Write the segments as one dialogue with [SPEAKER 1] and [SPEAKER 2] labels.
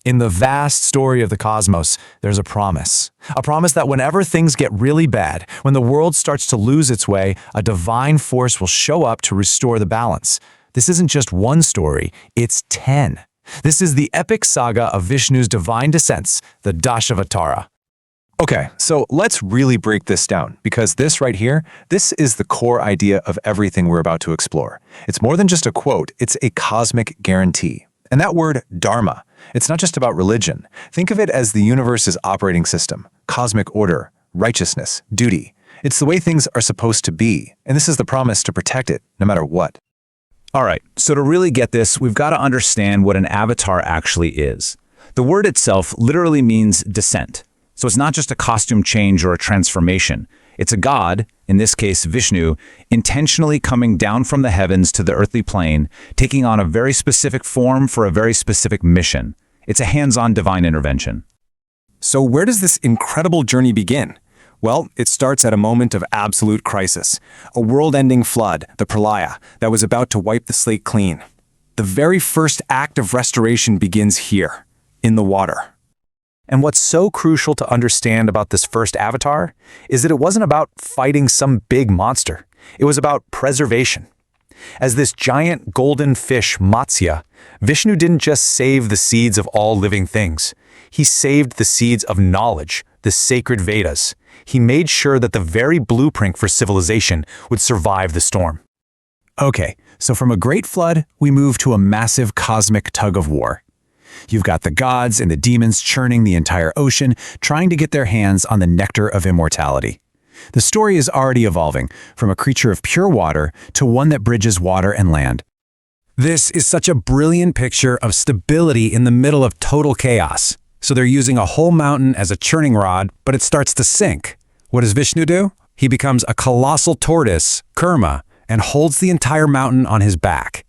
[SPEAKER 1] In the vast story of the cosmos, there's a promise. A promise that whenever things get really bad, when the world starts to lose its way, a divine force will show up to restore the balance. This isn't just one story, it's 10. This is the epic saga of Vishnu's divine descents, the Dashavatara.
[SPEAKER 2] Okay, so let's really break this down, because this right here, this is the core idea of everything we're about to explore. It's more than just a quote, it's a cosmic guarantee. And that word, Dharma, it's not just about religion. Think of it as the universe's operating system, cosmic order, righteousness, duty. It's the way things are supposed to be, and this is the promise to protect it, no matter what.
[SPEAKER 3] All right, so to really get this, we've got to understand what an avatar actually is. The word itself literally means descent. So it's not just a costume change or a transformation. It's a god, in this case Vishnu, intentionally coming down from the heavens to the earthly plane, taking on a very specific form for a very specific mission. It's a hands-on divine intervention.
[SPEAKER 4] So where does this incredible journey begin? Well, it starts at a moment of absolute crisis. A world-ending flood, the pralaya, that was about to wipe the slate clean. The very first act of restoration begins here, in the water.
[SPEAKER 1] And what's so crucial to understand about this first avatar is that it wasn't about fighting some big monster. It was about preservation. As this giant golden fish, Matsya, Vishnu didn't just save the seeds of all living things. He saved the seeds of knowledge, the sacred Vedas. He made sure that the very blueprint for civilization would survive the storm. Okay, so from a great flood, we move to a massive cosmic tug-of-war. You've got the gods and the demons churning the entire ocean, trying to get their hands on the nectar of immortality. The story is already evolving, from a creature of pure water to one that bridges water and land. This is such a brilliant picture of stability in the middle of total chaos. So they're using a whole mountain as a churning rod, but it starts to sink. What does Vishnu do? He becomes a colossal tortoise, Kurma, and holds the entire mountain on his back.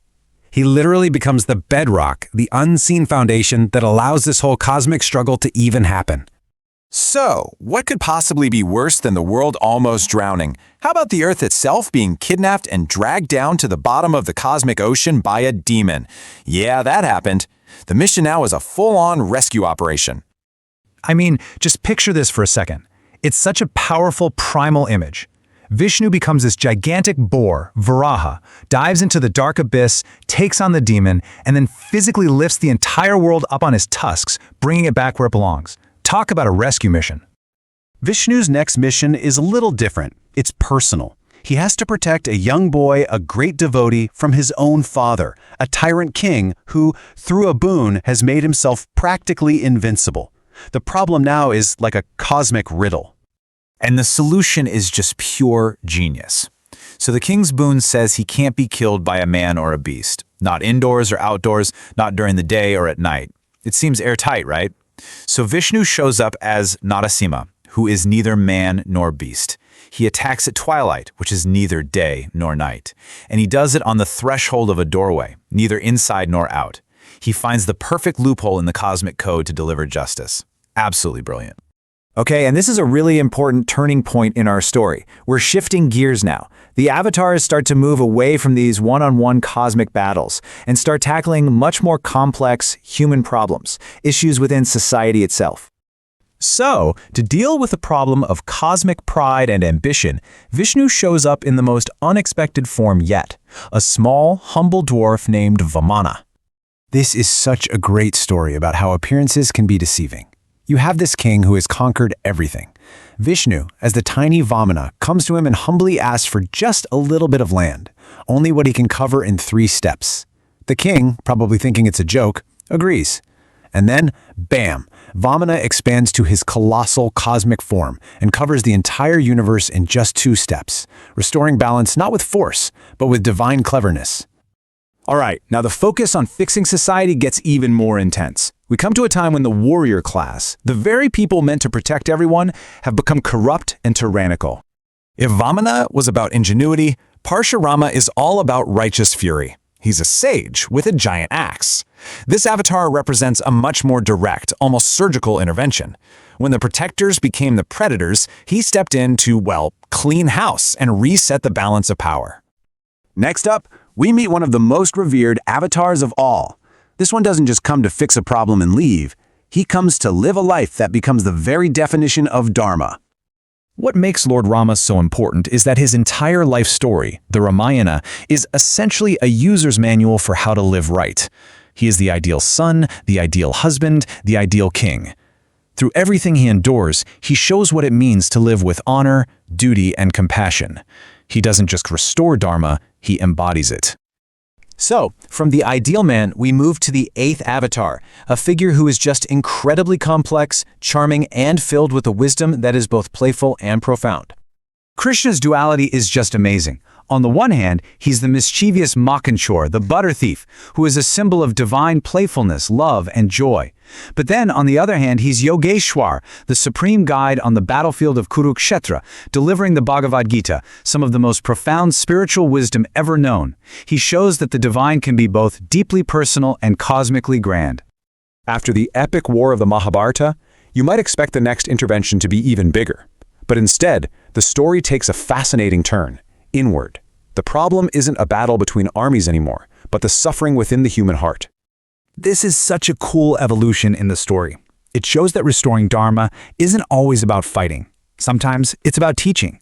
[SPEAKER 1] He literally becomes the bedrock, the unseen foundation that allows this whole cosmic struggle to even happen.
[SPEAKER 5] So, what could possibly be worse than the world almost drowning? How about the Earth itself being kidnapped and dragged down to the bottom of the cosmic ocean by a demon? Yeah, that happened. The mission now is a full-on rescue operation.
[SPEAKER 1] I mean, just picture this for a second. It's such a powerful primal image. Vishnu becomes this gigantic boar, Varaha, dives into the dark abyss, takes on the demon, and then physically lifts the entire world up on his tusks, bringing it back where it belongs. Talk about a rescue mission.
[SPEAKER 6] Vishnu's next mission is a little different. It's personal. He has to protect a young boy, a great devotee, from his own father, a tyrant king who, through a boon, has made himself practically invincible. The problem now is like a cosmic riddle.
[SPEAKER 5] And the solution is just pure genius. So the king's boon says he can't be killed by a man or a beast. Not indoors or outdoors, not during the day or at night. It seems airtight, right? So Vishnu shows up as Narasimha, who is neither man nor beast. He attacks at twilight, which is neither day nor night. And he does it on the threshold of a doorway, neither inside nor out. He finds the perfect loophole in the cosmic code to deliver justice. Absolutely brilliant.
[SPEAKER 1] Okay, and this is a really important turning point in our story. We're shifting gears now. The avatars start to move away from these one-on-one cosmic battles and start tackling much more complex human problems, issues within society itself. So, to deal with the problem of cosmic pride and ambition, Vishnu shows up in the most unexpected form yet, a small, humble dwarf named Vamana. This is such a great story about how appearances can be deceiving. You have this king who has conquered everything. Vishnu, as the tiny Vamana, comes to him and humbly asks for just a little bit of land, only what he can cover in 3 steps. The king, probably thinking it's a joke, agrees. And then, bam, Vamana expands to his colossal cosmic form and covers the entire universe in just 2 steps, restoring balance not with force, but with divine cleverness. All right, now the focus on fixing society gets even more intense. We come to a time when the warrior class, the very people meant to protect everyone, have become corrupt and tyrannical. If Vamana was about ingenuity, Parshurama is all about righteous fury. He's a sage with a giant axe. This avatar represents a much more direct, almost surgical intervention. When the protectors became the predators, he stepped in to, well, clean house and reset the balance of power. Next up, we meet one of the most revered avatars of all. This one doesn't just come to fix a problem and leave.
[SPEAKER 6] He comes to live a life that becomes the very definition of Dharma.
[SPEAKER 2] What makes Lord Rama so important is that his entire life story, the Ramayana, is essentially a user's manual for how to live right. He is the ideal son, the ideal husband, the ideal king. Through everything he endures, he shows what it means to live with honor, duty, and compassion. He doesn't just restore Dharma, he embodies it.
[SPEAKER 1] So, from the ideal man, we move to the 8th avatar, a figure who is just incredibly complex, charming, and filled with a wisdom that is both playful and profound.
[SPEAKER 3] Krishna's duality is just amazing. On the one hand, he's the mischievous Mockinshore, the butter thief, who is a symbol of divine playfulness, love, and joy. But then, on the other hand, he's Yogeshwar, the supreme guide on the battlefield of Kurukshetra, delivering the Bhagavad Gita, some of the most profound spiritual wisdom ever known. He shows that the divine can be both deeply personal and cosmically grand.
[SPEAKER 2] After the epic war of the Mahabharata, you might expect the next intervention to be even bigger. But instead, the story takes a fascinating turn, inward. The problem isn't a battle between armies anymore, but the suffering within the human heart.
[SPEAKER 3] This is such a cool evolution in the story. It shows that restoring Dharma isn't always about fighting. Sometimes it's about teaching.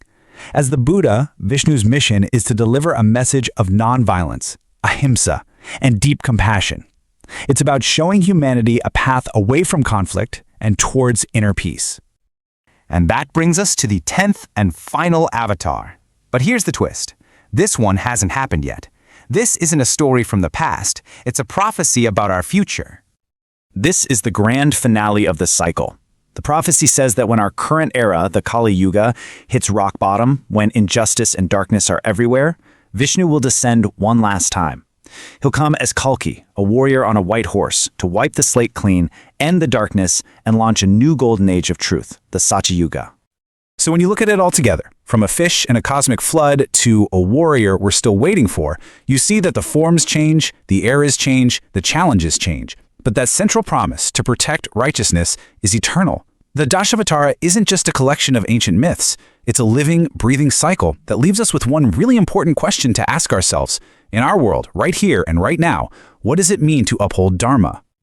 [SPEAKER 3] As the Buddha, Vishnu's mission is to deliver a message of nonviolence, ahimsa, and deep compassion. It's about showing humanity a path away from conflict and towards inner peace.
[SPEAKER 5] And that brings us to the 10th and final avatar. But here's the twist. This one hasn't happened yet. This isn't a story from the past, it's a prophecy about our future.
[SPEAKER 1] This is the grand finale of the cycle. The prophecy says that when our current era, the Kali Yuga, hits rock bottom, when injustice and darkness are everywhere, Vishnu will descend one last time. He'll come as Kalki, a warrior on a white horse, to wipe the slate clean, end the darkness, and launch a new golden age of truth, the Satya Yuga.
[SPEAKER 3] So when you look at it all together, from a fish in a cosmic flood to a warrior we're still waiting for, you see that the forms change, the eras change, the challenges change. But that central promise to protect righteousness is eternal. The Dashavatara isn't just a collection of ancient myths. It's a living, breathing cycle that leaves us with one really important question to ask ourselves. In our world, right here and right now, what does it mean to uphold Dharma?